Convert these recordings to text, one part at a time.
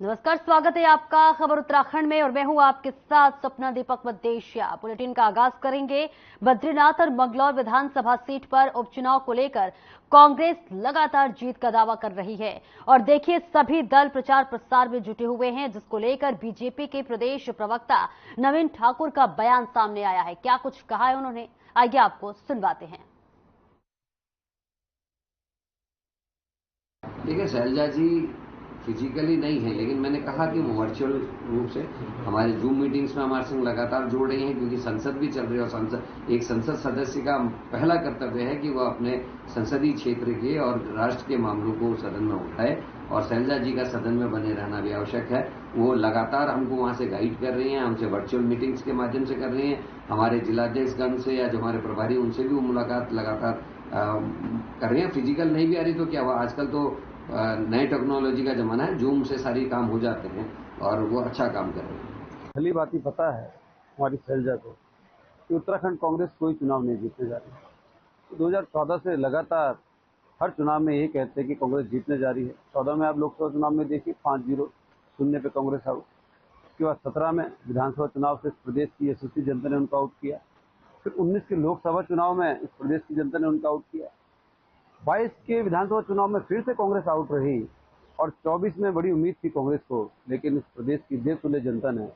नमस्कार, स्वागत है आपका खबर उत्तराखंड में और मैं हूं आपके साथ सपना दीपक मदेशिया। बुलेटिन का आगाज करेंगे। बद्रीनाथ और मंगलौर विधानसभा सीट पर उपचुनाव को लेकर कांग्रेस लगातार जीत का दावा कर रही है और देखिए सभी दल प्रचार प्रसार में जुटे हुए हैं, जिसको लेकर बीजेपी के प्रदेश प्रवक्ता नवीन ठाकुर का बयान सामने आया है। क्या कुछ कहा है उन्होंने, आइए आपको सुनवाते हैं। देखिए, शैलजा जी फिजिकली नहीं है, लेकिन मैंने कहा कि वो वर्चुअल रूप से हमारे जूम मीटिंग्स में हमारे संग लगातार जोड़ रही हैं, क्योंकि संसद भी चल रही है और एक संसद सदस्य का पहला कर्तव्य है कि वो अपने संसदीय क्षेत्र के और राष्ट्र के मामलों को सदन में उठाए, और शैलजा जी का सदन में बने रहना भी आवश्यक है। वो लगातार हमको वहां से गाइड कर रही हैं, हमसे वर्चुअल मीटिंग्स के माध्यम से कर रही हैं, हमारे जिलाध्यक्षगण से या जो हमारे प्रभारी उनसे भी वो मुलाकात लगातार कर रही हैं। फिजिकल नहीं भी आ रही तो क्या हुआ, आजकल तो नए टेक्नोलॉजी का जमाना है, जूम से सारी काम हो जाते हैं और वो अच्छा काम कर रहे हैं। पहली बात ही पता है हमारी शैलजा को कि उत्तराखंड कांग्रेस कोई चुनाव नहीं जीतने जा रही है। 2014 से लगातार हर चुनाव में यही कहते हैं कि कांग्रेस जीतने जा रही है। 14 में आप लोकसभा चुनाव में देखिए 5-0 शून्य पे कांग्रेस आउट। उसके बाद 17 में विधानसभा चुनाव से इस प्रदेश की यशस्वी जनता ने उनका आउट किया। फिर 19 के लोकसभा चुनाव में इस प्रदेश की जनता ने उनका आउट किया। 22 के विधानसभा चुनाव में फिर से कांग्रेस आउट रही और 24 में बड़ी उम्मीद थी कांग्रेस को, लेकिन इस प्रदेश की देवतुल्य जनता ने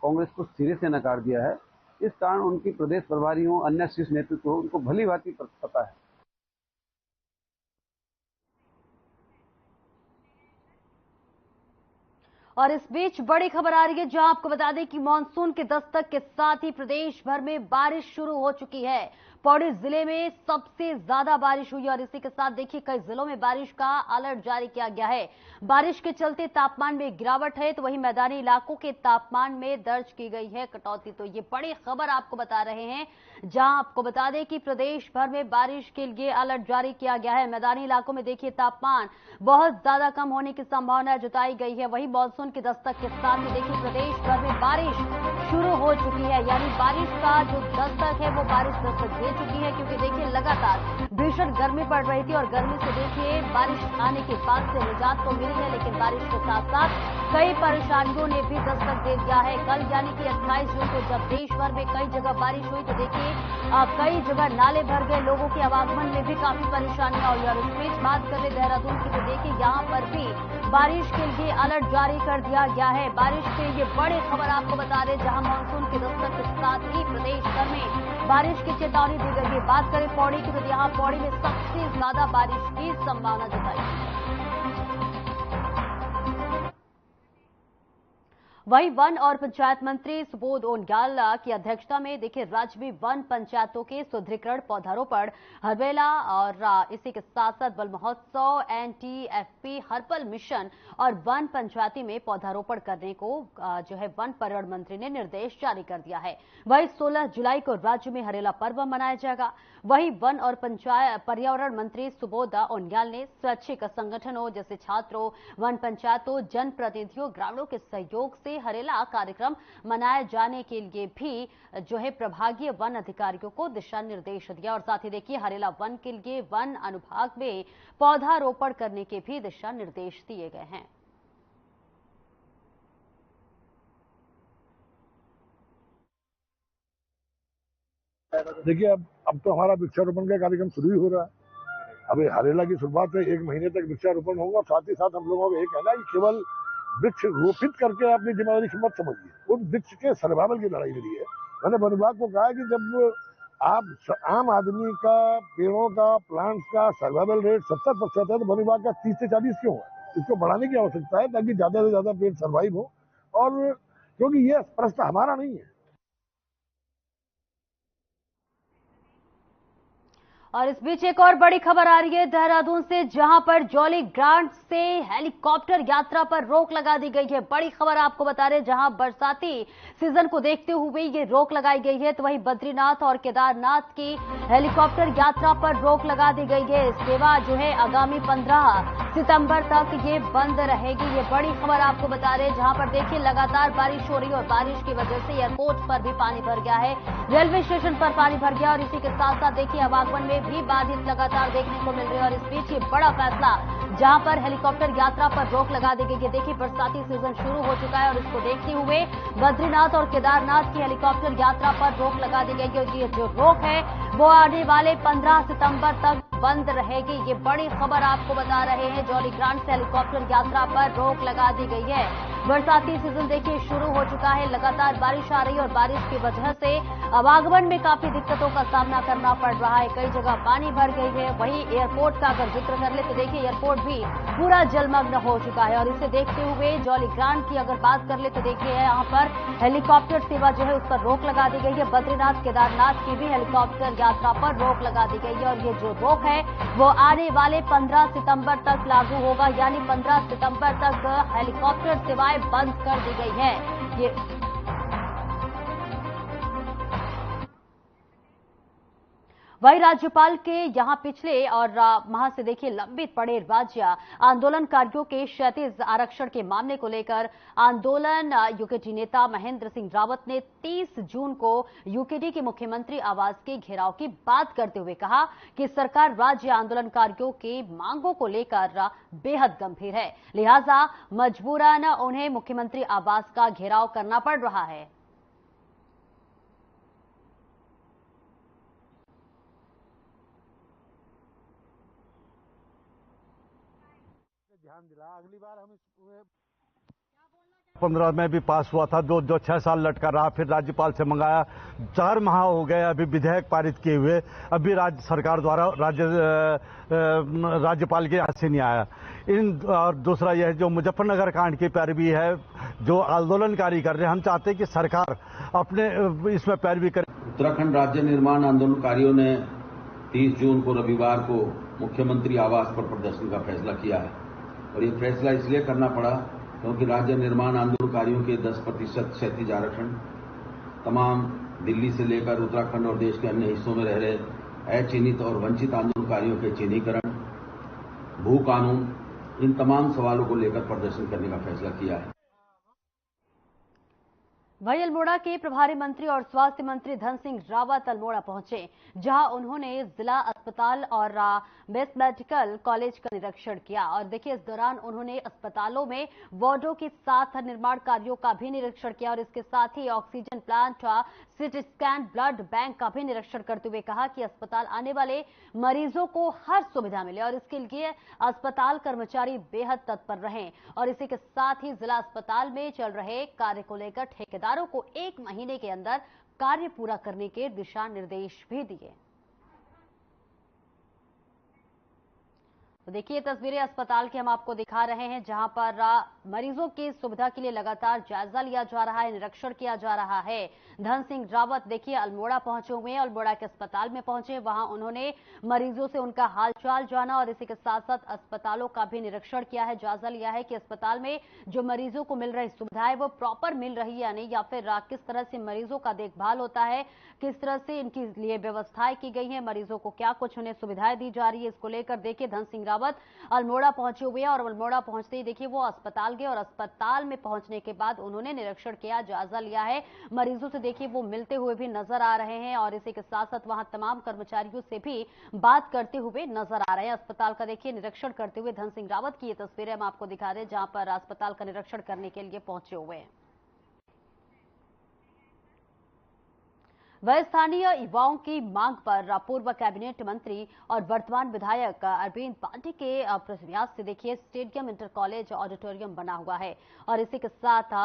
कांग्रेस को सिरे से नकार दिया है। इस कारण उनकी प्रदेश प्रभारी हो, अन्य शीर्ष नेतृत्व हो, उनको भली भांति पता है। और इस बीच बड़ी खबर आ रही है, जहां आपको बता दें कि मानसून के दस्तक के साथ ही प्रदेश भर में बारिश शुरू हो चुकी है। पौड़ी जिले में सबसे ज्यादा बारिश हुई और इसी के साथ देखिए कई जिलों में बारिश का अलर्ट जारी किया गया है। बारिश के चलते तापमान में गिरावट है, तो वहीं मैदानी इलाकों के तापमान में दर्ज की गई है कटौती। तो ये बड़ी खबर आपको बता रहे हैं, जहां आपको बता दें कि प्रदेश भर में बारिश के लिए अलर्ट जारी किया गया है। मैदानी इलाकों में देखिए तापमान बहुत ज्यादा कम होने की संभावना जताई गई है। वहीं मानसून की दस्तक के साथ ही देखिए प्रदेश भर में बारिश शुरू हो चुकी है, यानी बारिश का जो दस्तक है वो बारिश दस्तक दे चुकी है, क्योंकि देखिए लगातार भीषण गर्मी पड़ रही थी और गर्मी से देखिए बारिश आने के बाद से निजात तो मिली है, लेकिन बारिश के साथ साथ कई परेशानियों ने भी दस्तक दे दिया है। कल यानी कि 28 जून को जब देश भर में कई जगह बारिश हुई तो देखिए कई जगह नाले भर गए, लोगों के आवागमन में भी काफी परेशानियां हुई। और इस बीच बात करें देहरादून की तो देखिए यहाँ पर भी बारिश के लिए अलर्ट जारी कर दिया गया है। बारिश के ये बड़ी खबर आपको बता रहे, जहां मानसून के दस्तक के साथ ही प्रदेश भर में बारिश की चेतावनी दी गई है। बात करें पौड़ी की तो यहाँ पौड़ी में सबसे ज्यादा बारिश की संभावना जताई गई है। वहीं वन और पंचायत मंत्री सुबोध उनियाल की अध्यक्षता में देखिए राज्य में वन पंचायतों के सुदृढ़ीकरण, पौधारोपण, हरबेला और इसी के साथ साथ बल महोत्सव, NTFP, हर्पल मिशन और वन पंचायती में पौधारोपण करने को जो है वन पर्यावरण मंत्री ने निर्देश जारी कर दिया है। वहीं 16 जुलाई को राज्य में हरेला पर्व मनाया जाएगा। वहीं वन और पर्यावरण मंत्री सुबोध उनियाल ने स्वैच्छिक संगठनों जैसे छात्रों, वन पंचायतों, जनप्रतिनिधियों, ग्रामीणों के सहयोग से हरेला कार्यक्रम मनाए जाने के लिए भी जो है प्रभागीय वन अधिकारियों को दिशा निर्देश दिया। और साथ ही देखिए हरेला वन के लिए वन अनुभाग में पौधारोपण करने के भी दिशा निर्देश दिए गए हैं। देखिए अब तो हमारा वृक्षारोपण का कार्यक्रम शुरू ही हो रहा है। अभी हरेला की शुरुआत है, 1 महीने तक वृक्षारोपण होगा। साथ ही साथ हम लोगों का ये कहना है कि केवल वृक्ष रोपित करके अपनी जिम्मेदारी मत समझिए, उस वृक्ष के सर्वाइवल की लड़ाई लड़ी है। मैंने वन विभाग को कहा है कि जब आप आम आदमी का पेड़ों का, प्लांट्स का सर्वाइवल रेट 70% है, तो वन विभाग का 30 से 40 क्यों है? इसको बढ़ाने की आवश्यकता है ताकि ज्यादा से ज्यादा पेड़ सर्वाइव हो, और क्योंकि ये प्रश्न हमारा नहीं है। और इस बीच एक और बड़ी खबर आ रही है देहरादून से, जहां पर जॉली ग्रांट से हेलीकॉप्टर यात्रा पर रोक लगा दी गई है। बड़ी खबर आपको बता रहे, जहां बरसाती सीजन को देखते हुए ये रोक लगाई गई है, तो वहीं बद्रीनाथ और केदारनाथ की हेलीकॉप्टर यात्रा पर रोक लगा दी गई है। सेवा जो है आगामी 15 सितंबर तक ये बंद रहेगी। ये बड़ी खबर आपको बता रहे, जहां पर देखिए लगातार बारिश हो रही है और बारिश की वजह से एयरपोर्ट पर भी पानी भर गया है, रेलवे स्टेशन पर पानी भर गया और इसी के साथ साथ देखिए आवागमन में भी बाधित लगातार देखने को मिल रही है। और इस बीच ये बड़ा फैसला जहां पर हेलीकॉप्टर यात्रा पर रोक लगा दी गई है। देखिए बरसाती सीजन शुरू हो चुका है और इसको देखते हुए बद्रीनाथ और केदारनाथ की हेलीकॉप्टर यात्रा पर रोक लगा दी गई है। ये जो रोक है वो आने वाले 15 सितंबर तक बंद रहेगी। ये बड़ी खबर आपको बता रहे हैं। जॉली ग्रांट से हेलीकॉप्टर यात्रा पर रोक लगा दी गई है। बरसाती सीजन देखिए शुरू हो चुका है, लगातार बारिश आ रही है और बारिश की वजह से आवागमन में काफी दिक्कतों का सामना करना पड़ रहा है। कई जगह पानी भर गई है। वहीं एयरपोर्ट का अगर जिक्र कर ले तो देखिए एयरपोर्ट भी पूरा जलमग्न हो चुका है। और इसे देखते हुए जॉली ग्रांट की अगर बात कर ले तो देखिए यहाँ पर हेलीकॉप्टर सेवा जो है उस पर रोक लगा दी गई है। बद्रीनाथ केदारनाथ की भी हेलीकॉप्टर यात्रा पर रोक लगा दी गई है। और ये जो रोक है वो आने वाले 15 सितंबर तक लागू होगा, यानी 15 सितंबर तक हेलीकॉप्टर सेवाएं बंद कर दी गई है। ये वही राज्यपाल के यहां पिछले और माह से देखिए लंबित पड़े राज्य आंदोलनकारियों के क्षैतिज आरक्षण के मामले को लेकर आंदोलन यूकेडी नेता महेंद्र सिंह रावत ने 30 जून को यूकेडी के मुख्यमंत्री आवास के घेराव की बात करते हुए कहा कि सरकार राज्य आंदोलनकारियों के मांगों को लेकर बेहद गंभीर है, लिहाजा मजबूरन उन्हें मुख्यमंत्री आवास का घेराव करना पड़ रहा है। ध्यान दिला, अगली बार हम 15 में भी पास हुआ था, जो 6 साल लटका रहा, फिर राज्यपाल से मंगाया, 4 माह हो गए अभी विधेयक पारित किए हुए, अभी राज्य सरकार द्वारा राज्यपाल के यहाँ से नहीं आया। और दूसरा यह जो मुजफ्फरनगर कांड की पैरवी है, जो आंदोलनकारी कर रहे हैं, हम चाहते हैं कि सरकार अपने इसमें पैरवी करे। उत्तराखंड राज्य निर्माण आंदोलनकारियों ने 30 जून को रविवार को मुख्यमंत्री आवास पर प्रदर्शन का फैसला किया है और ये फैसला इसलिए करना पड़ा क्योंकि राज्य निर्माण आंदोलनकारियों के 10% क्षैतिज आरक्षण, तमाम दिल्ली से लेकर उत्तराखंड और देश के अन्य हिस्सों में रह रहे अचिन्हित और वंचित आंदोलनकारियों के चिन्हीकरण, भू कानून, इन तमाम सवालों को लेकर प्रदर्शन करने का फैसला किया है। वहीं अल्मोड़ा के प्रभारी मंत्री और स्वास्थ्य मंत्री धन सिंह रावत अल्मोड़ा पहुंचे, जहां उन्होंने जिला अस्पताल और बेस्ट मेडिकल कॉलेज का निरीक्षण किया। और देखिए इस दौरान उन्होंने अस्पतालों में वार्डों के साथ निर्माण कार्यों का भी निरीक्षण किया और इसके साथ ही oxygen plant, CT scan, blood bank का भी निरीक्षण करते हुए कहा कि अस्पताल आने वाले मरीजों को हर सुविधा मिले और इसके लिए अस्पताल कर्मचारी बेहद तत्पर रहें। और इसी के साथ ही जिला अस्पताल में चल रहे कार्य को लेकर ठेकेदारों को 1 महीने के अंदर कार्य पूरा करने के दिशा निर्देश भी दिए। तो देखिए तस्वीरें अस्पताल की हम आपको दिखा रहे हैं, जहां पर मरीजों की सुविधा के लिए लगातार जायजा लिया जा रहा है, निरीक्षण किया जा रहा है। धन सिंह रावत देखिए अल्मोड़ा पहुंचे हुए हैं, अल्मोड़ा के अस्पताल में पहुंचे, वहां उन्होंने मरीजों से उनका हालचाल जाना और इसी के साथ साथ अस्पतालों का भी निरीक्षण किया है, जायजा लिया है कि अस्पताल में जो मरीजों को मिल रही सुविधाएं वो प्रॉपर मिल रही है या नहीं, या फिर किस तरह से मरीजों का देखभाल होता है, किस तरह से इनके लिए व्यवस्थाएं की गई है, मरीजों को क्या कुछ उन्हें सुविधाएं दी जा रही है। इसको लेकर देखिए धन सिंह रावत अल्मोड़ा पहुंचे हुए हैं और अल्मोड़ा पहुंचते ही देखिए वो अस्पताल गए और अस्पताल में पहुंचने के बाद उन्होंने निरीक्षण किया, जायजा लिया है। मरीजों से देखिए वो मिलते हुए भी नजर आ रहे हैं और इसी के साथ साथ वहां तमाम कर्मचारियों से भी बात करते हुए नजर आ रहे हैं। अस्पताल का देखिए निरीक्षण करते हुए धन सिंह रावत की ये तस्वीरें हम आपको दिखा रहे हैं, जहां पर अस्पताल का निरीक्षण करने के लिए पहुंचे हुए हैं। वह स्थानीय युवाओं की मांग पर पूर्व कैबिनेट मंत्री और वर्तमान विधायक अरविंद पांडे के प्रयास से देखिए स्टेडियम इंटर कॉलेज ऑडिटोरियम बना हुआ है और इसी के साथ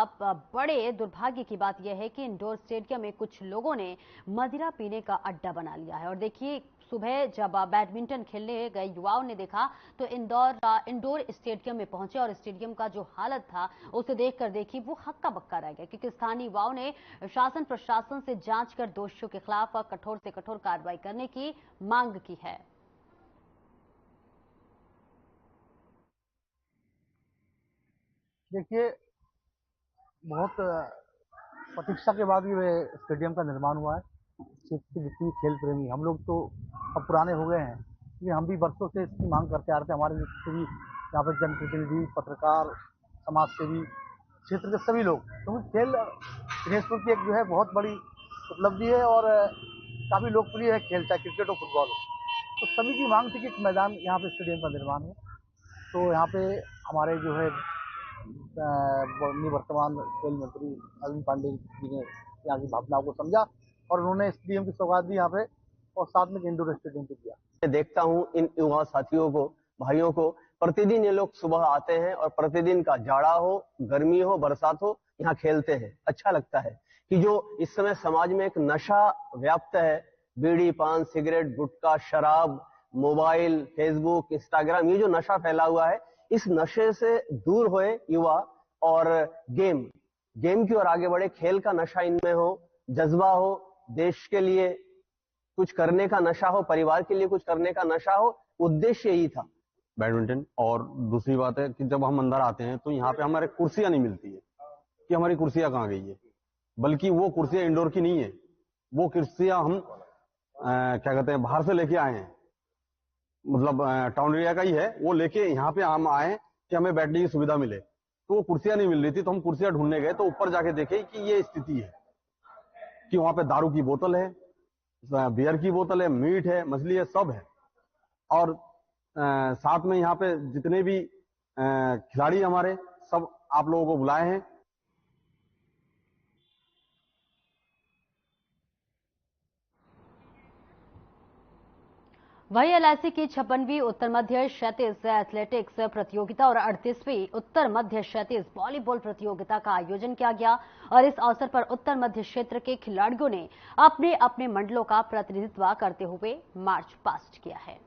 बड़े दुर्भाग्य की बात यह है कि इंडोर स्टेडियम में कुछ लोगों ने मदिरा पीने का अड्डा बना लिया है। और देखिए सुबह जब बैडमिंटन खेलने गए युवाओं ने देखा तो इंडोर स्टेडियम में पहुंचे और स्टेडियम का जो हालत था उसे देखकर देखिए वो हक्का बक्का रह गया, क्योंकि स्थानीय युवाओं ने शासन प्रशासन से जांच कर दोषियों के खिलाफ कठोर से कठोर कार्रवाई करने की मांग की है। देखिए बहुत प्रतीक्षा के बाद ये स्टेडियम का निर्माण हुआ है। क्षेत्र के जितने खेल प्रेमी हम लोग तो अब पुराने हो गए हैं, इसलिए हम भी वर्षों से इसकी मांग करते आ रहे थे। हमारे जितने भी यहाँ पर जनप्रतिनिधि, पत्रकार, समाज सेवी, क्षेत्र के सभी लोग, क्योंकि खेल दिनेशपुर की एक जो है बहुत बड़ी उपलब्धि है और काफ़ी लोकप्रिय है खेल, चाहे क्रिकेट हो फुटबॉल हो। तो सभी की मांग थी कि एक मैदान यहाँ पे स्टेडियम का निर्माण हो। तो यहाँ पे हमारे जो है वर्तमान खेल मंत्री अरविंद पांडे जी ने यहाँ की भावनाओं को समझा और उन्होंने स्टेडियम की सौगात दी यहाँ पे और साथ में इंडोर स्टेडियम भी दिया। मैं देखता हूँ इन युवा साथियों को, भाइयों को, प्रतिदिन ये लोग सुबह आते हैं और प्रतिदिन का जाड़ा हो, गर्मी हो, बरसात हो, यहाँ खेलते हैं। अच्छा लगता है कि जो इस समय समाज में एक नशा व्याप्त है, बीड़ी, पान, सिगरेट, गुटखा, शराब, मोबाइल, फेसबुक, इंस्टाग्राम, ये जो नशा फैला हुआ है, इस नशे से दूर होए युवा और गेम की ओर आगे बढ़े। खेल का नशा इनमें हो, जज्बा हो, देश के लिए कुछ करने का नशा हो, परिवार के लिए कुछ करने का नशा हो, उद्देश्य यही था। बैडमिंटन। और दूसरी बात है कि जब हम अंदर आते हैं तो यहाँ पे हमारे कुर्सियां नहीं मिलती है कि हमारी कुर्सियां कहाँ गई है, बल्कि वो कुर्सियां इंडोर की नहीं है, वो कुर्सियां हम क्या कहते हैं बाहर से लेके आए हैं, मतलब टाउन एरिया का ही है, वो लेके यहाँ पे हम आए कि हमें बैठने की सुविधा मिले। तो वो कुर्सियां नहीं मिल रही थी, तो हम कुर्सियां ढूंढने गए, तो ऊपर जाके देखे कि ये स्थिति है कि वहां पे दारू की बोतल है, बियर की बोतल है, मीट है, मछली है, सब है। और साथ में यहाँ पे जितने भी खिलाड़ी हमारे सब आप लोगों को बुलाए हैं। वहीं एलआईसी की 56वीं उत्तर मध्य क्षैतिज एथलेटिक्स प्रतियोगिता और 38वीं उत्तर मध्य क्षैतिज वॉलीबॉल प्रतियोगिता का आयोजन किया गया और इस अवसर पर उत्तर मध्य क्षेत्र के खिलाड़ियों ने अपने अपने मंडलों का प्रतिनिधित्व करते हुए मार्च पास्ट किया है।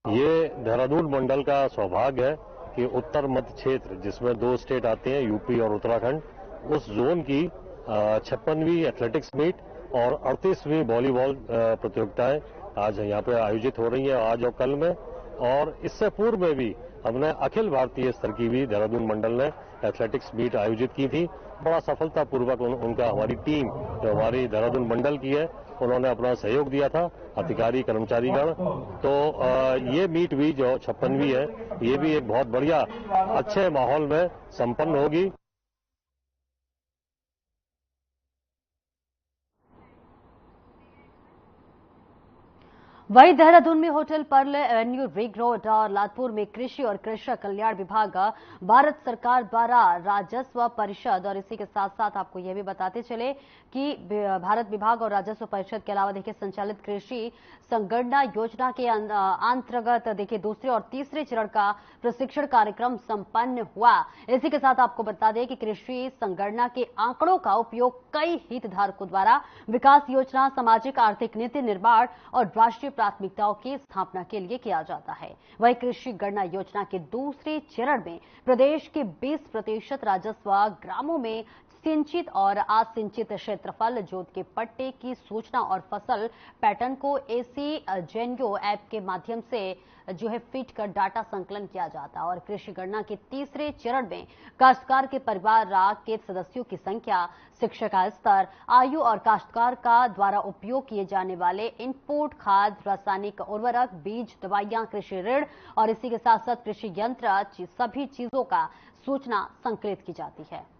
ये देहरादून मंडल का सौभाग्य है कि उत्तर मध्य क्षेत्र, जिसमें 2 स्टेट आते हैं, यूपी और उत्तराखंड, उस जोन की 56वीं एथलेटिक्स मीट और 38वीं वॉलीबॉल प्रतियोगिताएं आज यहाँ पे आयोजित हो रही हैं, आज और कल में। और इससे पूर्व में भी हमने अखिल भारतीय स्तर की भी देहरादून मंडल ने एथलेटिक्स मीट आयोजित की थी। बड़ा सफलतापूर्वक उनका हमारी टीम जो हमारी देहरादून मंडल की है, उन्होंने अपना सहयोग दिया था, अधिकारी कर्मचारीगण। तो ये मीट भी जो 56वीं है, ये भी एक बहुत बढ़िया अच्छे माहौल में संपन्न होगी। वहीं देहरादून में hotel Pearl Avenue, ring road और लातपुर में कृषि और कृषक कल्याण विभाग, भारत सरकार द्वारा राजस्व परिषद और इसी के साथ साथ आपको यह भी बताते चले कि भारत विभाग और राजस्व परिषद के अलावा देखिए संचालित कृषि संगणना योजना के अंतर्गत देखिए दूसरे और तीसरे चरण का प्रशिक्षण कार्यक्रम संपन्न हुआ। इसी के साथ आपको बता दें कि कृषि संगणना के आंकड़ों का उपयोग कई हितधारकों द्वारा विकास योजना, सामाजिक आर्थिक नीति निर्माण और राष्ट्रीय प्राथमिकताओं की स्थापना के लिए किया जाता है। वहीं कृषि गणना योजना के दूसरे चरण में प्रदेश के 20% राजस्व ग्रामों में सिंचित और असिंचित क्षेत्रफल, जोत के पट्टे की सूचना और फसल पैटर्न को एसी जेन्यो ऐप के माध्यम से जो है फिट कर डाटा संकलन किया जाता है। और कृषि गणना के तीसरे चरण में काश्तकार के परिवार के सदस्यों की संख्या, शिक्षा का स्तर, आयु और काश्तकार का द्वारा उपयोग किए जाने वाले इनपुट, खाद, रासायनिक उर्वरक, बीज, दवाइयां, कृषि ऋण और इसी के साथ साथ कृषि यंत्र, सभी चीजों का सूचना संकलित की जाती है।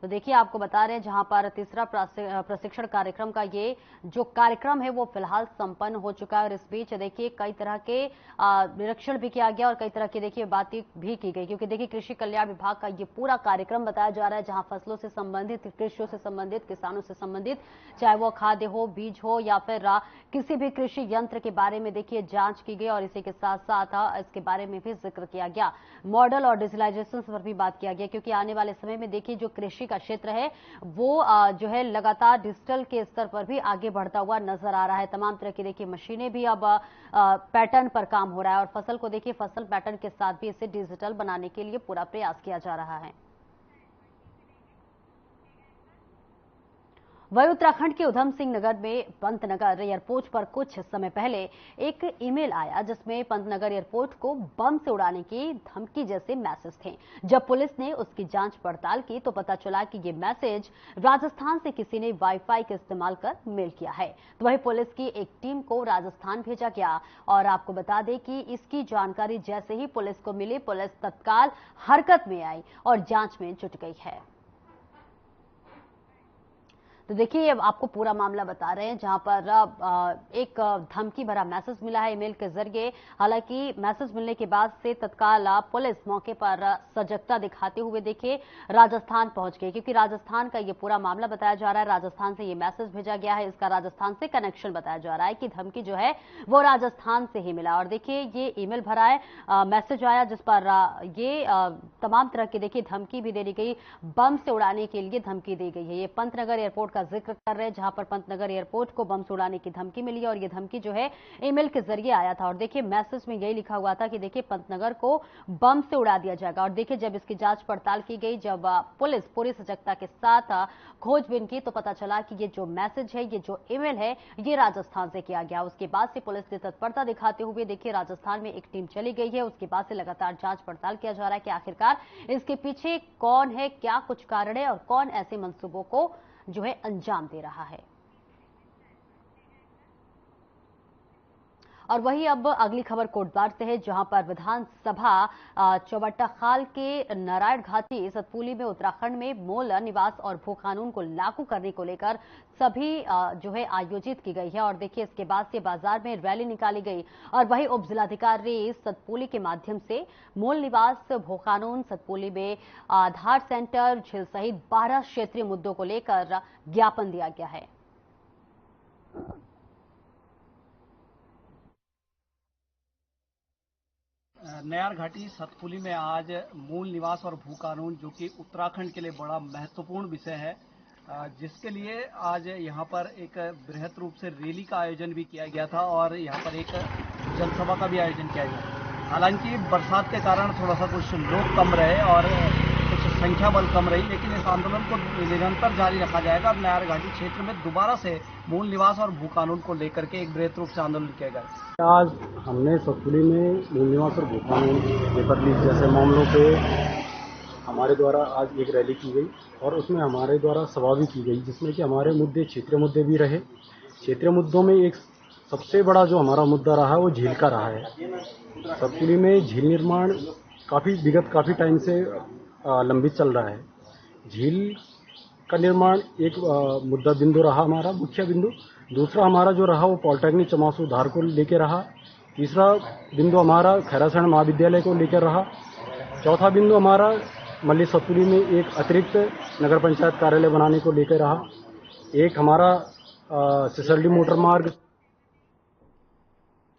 तो देखिए आपको बता रहे हैं जहां पर तीसरा प्रशिक्षण कार्यक्रम का ये जो कार्यक्रम है वो फिलहाल संपन्न हो चुका है। और इस बीच देखिए कई तरह के निरीक्षण भी किया गया और कई तरह की देखिए बातें भी की गई, क्योंकि देखिए कृषि कल्याण विभाग का ये पूरा कार्यक्रम बताया जा रहा है जहां फसलों से संबंधित, कृषियों से संबंधित, किसानों से संबंधित, चाहे वो खाद्य हो, बीज हो या फिर किसी भी कृषि यंत्र के बारे में देखिए जांच की गई और इसी के साथ साथ इसके बारे में भी जिक्र किया गया। मॉडल और डिजिटलाइजेशन पर भी बात किया गया, क्योंकि आने वाले समय में देखिए जो कृषि का क्षेत्र है वो जो है लगातार डिजिटल के स्तर पर भी आगे बढ़ता हुआ नजर आ रहा है। तमाम तरह की देखिए मशीनें भी अब पैटर्न पर काम हो रहा है और फसल को देखिए फसल पैटर्न के साथ भी इसे डिजिटल बनाने के लिए पूरा प्रयास किया जा रहा है। वही उत्तराखंड के उधम सिंह नगर में पंतनगर एयरपोर्ट पर कुछ समय पहले एक ईमेल आया जिसमें पंतनगर एयरपोर्ट को बम से उड़ाने की धमकी जैसे मैसेज थे। जब पुलिस ने उसकी जांच पड़ताल की तो पता चला कि ये मैसेज राजस्थान से किसी ने वाईफाई का इस्तेमाल कर मेल किया है। तो वही पुलिस की एक टीम को राजस्थान भेजा गया और आपको बता दें कि इसकी जानकारी जैसे ही पुलिस को मिली, पुलिस तत्काल हरकत में आई और जांच में जुट गई है। तो देखिए, अब आपको पूरा मामला बता रहे हैं जहां पर एक धमकी भरा मैसेज मिला है ईमेल के जरिए। हालांकि मैसेज मिलने के बाद से तत्काल पुलिस मौके पर सजगता दिखाते हुए देखिए राजस्थान पहुंच गई, क्योंकि राजस्थान का ये पूरा मामला बताया जा रहा है। राजस्थान से ये मैसेज भेजा गया है, इसका राजस्थान से कनेक्शन बताया जा रहा है कि धमकी जो है वो राजस्थान से ही मिला। और देखिए ये ईमेल भरा है, मैसेज आया जिस पर ये तमाम तरह की देखिए धमकी भी दे दी गई, बम से उड़ाने के लिए धमकी दी गई है। ये पंतनगर एयरपोर्ट का जिक्र कर रहे हैं जहां पर पंतनगर एयरपोर्ट को बम से उड़ाने की धमकी मिली है और ये धमकी जो है ईमेल के जरिए आया था। और देखिए मैसेज में यही लिखा हुआ था कि देखिए पंतनगर को बम से उड़ा दिया जाएगा। और देखिए जब इसकी जांच पड़ताल की गई, जब पुलिस पूरी सजगता के साथ खोजबीन की तो पता चला कि ये जो मैसेज है, ये जो ईमेल है, ये राजस्थान से किया गया। उसके बाद से पुलिस ने तत्परता दिखाते हुए देखिए राजस्थान में एक टीम चली गई है। उसके बाद से लगातार जांच पड़ताल किया जा रहा है कि आखिरकार इसके पीछे कौन है, क्या कुछ कारण है और कौन ऐसे मंसूबों को जो है अंजाम दे रहा है। और वही अब अगली खबर कोटद्वार से है जहां पर विधानसभा चौबट्टा खाल के नारायण घाटी सतपुली में उत्तराखंड में मूल निवास और भू कानून को लागू करने को लेकर सभी जो है आयोजित की गई है। और देखिए इसके बाद से बाजार में रैली निकाली गई और वही उप जिलाधिकारी सतपुली के माध्यम से मूल निवास भू कानून सतपुली में आधार सेंटर झील सहित 12 क्षेत्रीय मुद्दों को लेकर ज्ञापन दिया गया है। नयार घाटी सतपुली में आज मूल निवास और भू कानून, जो कि उत्तराखंड के लिए बड़ा महत्वपूर्ण विषय है, जिसके लिए आज यहाँ पर एक बृहद रूप से रैली का आयोजन भी किया गया था और यहाँ पर एक जनसभा का भी आयोजन किया गया। हालांकि बरसात के कारण थोड़ा सा कुछ लोग कम रहे और कुछ संख्या बल कम रही, लेकिन इस आंदोलन को निरंतर जारी रखा जाएगा। अब नयार घाटी क्षेत्र में दोबारा से मूल निवास और भू कानून को लेकर के एक बृहद रूप से आंदोलन किया गया। आज हमने सतपुली में मूल निवास और भू कानून पेपर लीक जैसे मामलों पे हमारे द्वारा आज एक रैली की गई और उसमें हमारे द्वारा सभा भी की गई, जिसमें कि हमारे मुद्दे क्षेत्रीय मुद्दे भी रहे। क्षेत्रीय मुद्दों में एक सबसे बड़ा जो हमारा मुद्दा रहा वो झील का रहा है। सतपुली में झील निर्माण विगत काफ़ी टाइम से लंबित चल रहा है। झील का निर्माण एक मुद्दा बिंदु रहा, हमारा मुख्य बिंदु। दूसरा हमारा जो रहा वो पॉलिटेक्निक चमासू धार को लेकर रहा। तीसरा बिंदु हमारा खैरासैंण महाविद्यालय को लेकर रहा। चौथा बिंदु हमारा मल्ली सतपुली में एक अतिरिक्त नगर पंचायत कार्यालय बनाने को लेकर रहा। एक हमारा सिसरडी मोटर मार्ग।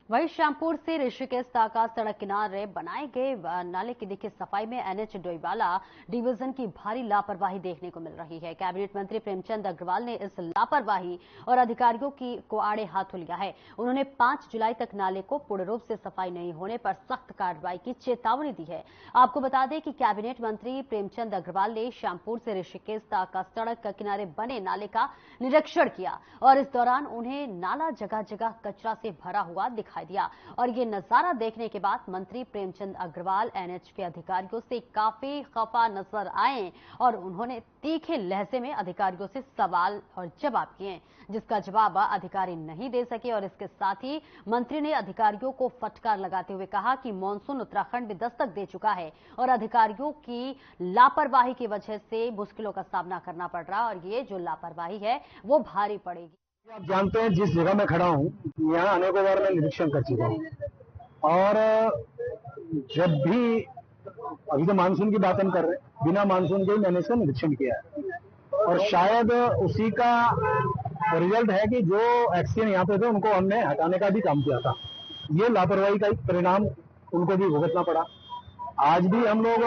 वही श्यामपुर से ऋषिकेश ताका सड़क किनारे बनाए गए नाले की देखिए सफाई में एनएच डोईवाला डिवीजन की भारी लापरवाही देखने को मिल रही है। कैबिनेट मंत्री प्रेमचंद अग्रवाल ने इस लापरवाही और अधिकारियों को आड़े हाथों लिया है। उन्होंने 5 जुलाई तक नाले को पूर्ण रूप से सफाई नहीं होने पर सख्त कार्रवाई की चेतावनी दी है। आपको बता दें कि कैबिनेट मंत्री प्रेमचंद अग्रवाल ने श्यामपुर से ऋषिकेश ताका सड़क किनारे बने नाले का निरीक्षण किया और इस दौरान उन्हें नाला जगह जगह कचरा से भरा हुआ दिखाई दिया। और ये नजारा देखने के बाद मंत्री प्रेमचंद अग्रवाल एनएच के अधिकारियों से काफी खफा नजर आए और उन्होंने तीखे लहजे में अधिकारियों से सवाल और जवाब किए, जिसका जवाब अधिकारी नहीं दे सके। और इसके साथ ही मंत्री ने अधिकारियों को फटकार लगाते हुए कहा कि मानसून उत्तराखंड में दस्तक दे चुका है और अधिकारियों की लापरवाही की वजह से मुश्किलों का सामना करना पड़ रहा और ये जो लापरवाही है वो भारी पड़ेगी। आप जानते हैं जिस जगह मैं खड़ा हूँ यहाँ अनेकों बार मैं निरीक्षण कर चुका हूँ और जब भी अभी तो मानसून की बात हम कर रहे हैं, बिना मानसून के मैंने इसका निरीक्षण किया है और शायद उसी का रिजल्ट है कि जो एक्सीडेंट यहाँ पे थे उनको हमने हटाने का भी काम किया था। ये लापरवाही का एक परिणाम उनको भी भुगतना पड़ा। आज भी हम लोग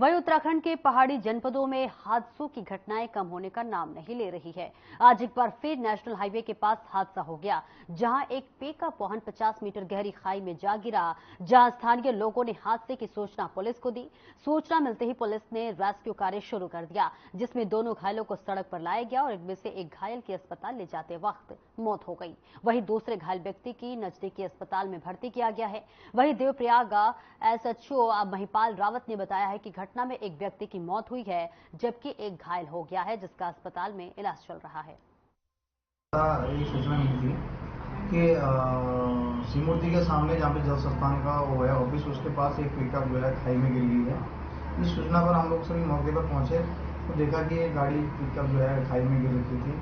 वहीं उत्तराखंड के पहाड़ी जनपदों में हादसों की घटनाएं कम होने का नाम नहीं ले रही है। आज एक बार फिर नेशनल हाईवे के पास हादसा हो गया, जहां एक पिकअप वाहन 50 मीटर गहरी खाई में जा गिरा, जहां स्थानीय लोगों ने हादसे की सूचना पुलिस को दी। सूचना मिलते ही पुलिस ने रेस्क्यू कार्य शुरू कर दिया, जिसमें दोनों घायलों को सड़क पर लाया गया और इनमें से एक घायल की अस्पताल ले जाते वक्त मौत हो गई। वहीं दूसरे घायल व्यक्ति की नजदीकी अस्पताल में भर्ती किया गया है। वहीं देवप्रयाग एसएचओ महिपाल रावत ने बताया है कि घटना में एक व्यक्ति की मौत हुई है, जबकि एक घायल हो गया है, जिसका अस्पताल में इलाज चल रहा है। ये सूचना मिली थी कि श्रीमूर्ति के सामने जहाँ पे जल संस्थान का वो है ऑफिस, उसके पास एक पिकअप जो है खाई में गिर गई है। इस सूचना पर हम लोग सभी मौके पर पहुंचे तो देखा कि एक गाड़ी पिकअप जो है खाई में गिर रखी थी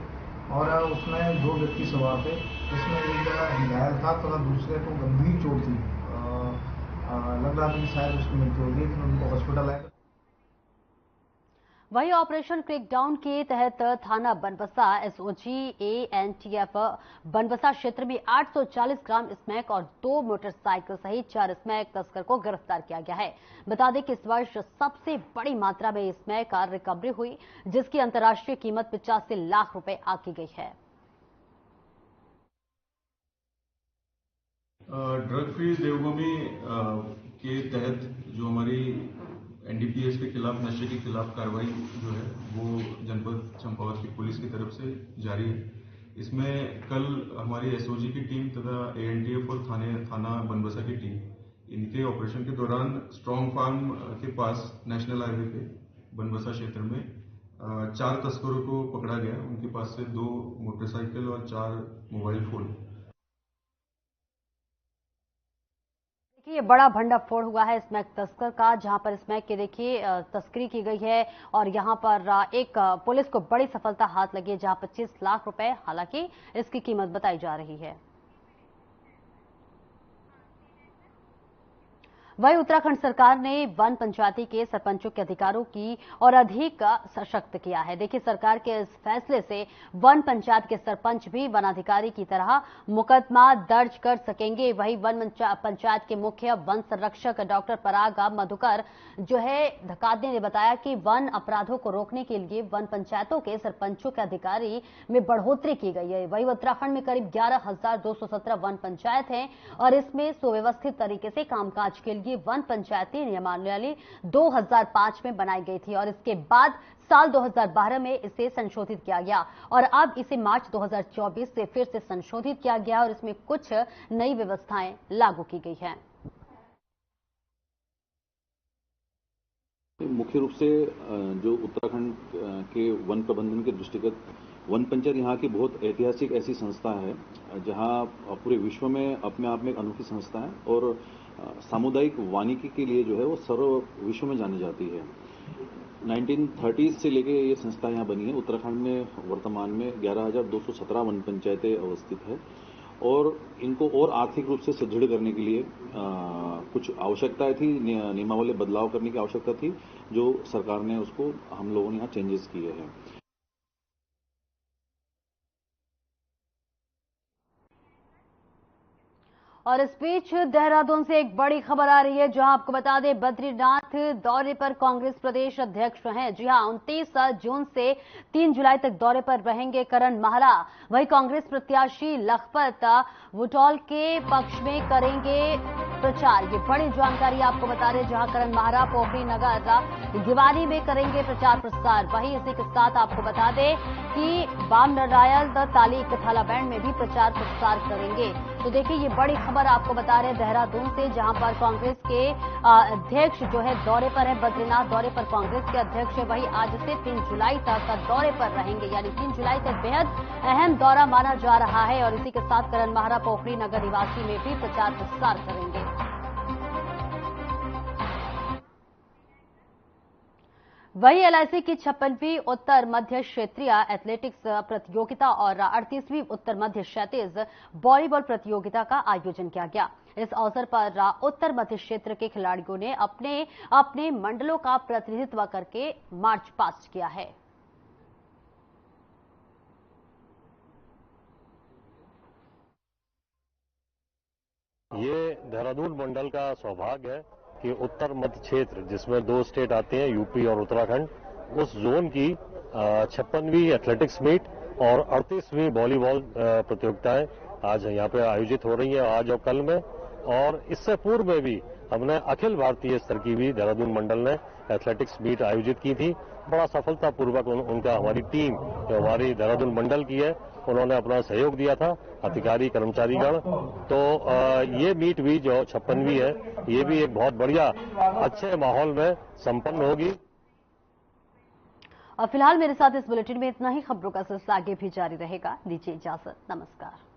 और उसमें 2 व्यक्ति सवार थे, जिसमें एक घायल था तथा दूसरे को गंभीर चोट थी। लग रहा था कि शायद उसकी मृत्यु होगी, तो उनको हॉस्पिटल आए। वहीं ऑपरेशन क्रेकडाउन के तहत थाना बनबसा एसओजी एएनटीएफ बनबसा क्षेत्र में 840 ग्राम स्मैक और 2 मोटरसाइकिल सहित 4 स्मैक तस्कर को गिरफ्तार किया गया है। बता दें कि इस वर्ष सबसे बड़ी मात्रा में स्मैक का रिकवरी हुई, जिसकी अंतर्राष्ट्रीय कीमत 85 लाख रुपए आकी गई है। ड्रग फ्री देवभूमि के तहत जो हमारी एनडीपीएस के खिलाफ नशे के खिलाफ कार्रवाई जो है वो जनपद चंपावत की पुलिस की तरफ से जारी है। इसमें कल हमारी एसओजी की टीम तथा एएनटीएफ और थाना बनबसा की टीम इनके ऑपरेशन के दौरान स्ट्रॉन्ग फार्म के पास नेशनल हाईवे पे बनबसा क्षेत्र में 4 तस्करों को पकड़ा गया। उनके पास से 2 मोटरसाइकिल और 4 मोबाइल फोन। ये बड़ा भंडाफोड़ हुआ है स्मैक तस्कर का, जहां पर स्मैक की देखिए तस्करी की गई है और यहां पर एक पुलिस को बड़ी सफलता हाथ लगी है, जहां 25 लाख रुपए हालांकि इसकी कीमत बताई जा रही है। वहीं उत्तराखंड सरकार ने वन पंचायती के सरपंचों के अधिकारों की और अधिक सशक्त किया है। देखिए, सरकार के इस फैसले से वन पंचायत के सरपंच भी वन अधिकारी की तरह मुकदमा दर्ज कर सकेंगे। वहीं वन पंचायत के मुख्य वन संरक्षक डॉक्टर पराग मधुकर जो है धकादे ने बताया कि वन अपराधों को रोकने के लिए वन पंचायतों के सरपंचों के अधिकारी में बढ़ोतरी की गई है। वहीं उत्तराखंड में करीब 11,217 वन पंचायत हैं और इसमें सुव्यवस्थित तरीके से कामकाज के लिए वन पंचायती नियमावली 2005 में बनाई गई थी और इसके बाद साल 2012 में इसे संशोधित किया गया और अब इसे मार्च 2024 से फिर से संशोधित किया गया और इसमें कुछ नई व्यवस्थाएं लागू की गई हैं। मुख्य रूप से जो उत्तराखंड के वन प्रबंधन के दृष्टिगत वन पंचायत यहाँ की बहुत ऐतिहासिक ऐसी संस्था है जहाँ पूरे विश्व में अपने आप में एक अनोखी संस्था है और सामुदायिक वानिकी के लिए जो है वो सर्व विश्व में जानी जाती है। 1930 से लेके ये संस्था यहाँ बनी है। उत्तराखंड में वर्तमान में 11,217 वन पंचायतें अवस्थित है और इनको और आर्थिक रूप से सुदृढ़ करने के लिए कुछ आवश्यकताएं थी, नियमावली बदलाव करने की आवश्यकता थी, जो सरकार ने उसको हम लोगों ने यहाँ चेंजेस किए हैं। और इस बीच देहरादून से एक बड़ी खबर आ रही है, जहां आपको बता दें बद्रीनाथ दौरे पर कांग्रेस प्रदेश अध्यक्ष हैं। जी हां, 29 जून से 3 जुलाई तक दौरे पर रहेंगे करण माहरा। वहीं कांग्रेस प्रत्याशी लखपत बुटौल के पक्ष में करेंगे प्रचार। ये बड़ी जानकारी आपको बता रहे, जहां करण माहरा पोखरी नगर गिवानी में करेंगे प्रचार प्रसार। वहीं इसी के साथ आपको बता दें कि बाम नारायण ताली कथाला बैंड में भी प्रचार प्रसार करेंगे। तो देखिए, ये बड़ी खबर आपको बता रहे देहरादून से, जहां पर कांग्रेस के अध्यक्ष जो है दौरे पर है, बद्रीनाथ दौरे पर कांग्रेस के अध्यक्ष है। वही आज से 3 जुलाई तक दौरे पर रहेंगे, यानी 3 जुलाई तक बेहद अहम दौरा माना जा रहा है। और इसी के साथ करण माहरा पोखरी नगर निवासी में भी प्रचार प्रसार करेंगे। वही एलआईसी की 56वीं उत्तर मध्य क्षेत्रीय एथलेटिक्स प्रतियोगिता और 38वीं उत्तर मध्य क्षैतिज वॉलीबॉल प्रतियोगिता का आयोजन किया गया। इस अवसर पर उत्तर मध्य क्षेत्र के खिलाड़ियों ने अपने अपने मंडलों का प्रतिनिधित्व करके मार्च पास्ट किया है। ये देहरादून मंडल का सौभाग्य है कि उत्तर मध्य क्षेत्र जिसमें 2 स्टेट आते हैं यूपी और उत्तराखंड, उस जोन की 56वीं एथलेटिक्स मीट और 38वीं वॉलीबॉल प्रतियोगिताएं आज यहाँ पे आयोजित हो रही हैं, आज और कल में। और इससे पूर्व में भी हमने अखिल भारतीय स्तर की भी देहरादून मंडल ने एथलेटिक्स मीट आयोजित की थी। बड़ा सफलतापूर्वक उनका हमारी टीम जो हमारी देहरादून मंडल की है उन्होंने अपना सहयोग दिया था, अधिकारी कर्मचारीगण। तो ये मीट भी जो 56वीं है ये भी एक बहुत बढ़िया अच्छे माहौल में संपन्न होगी। और फिलहाल मेरे साथ इस बुलेटिन में इतना ही। खबरों का सिलसिला आगे भी जारी रहेगा। दीजिए इजाजत, नमस्कार।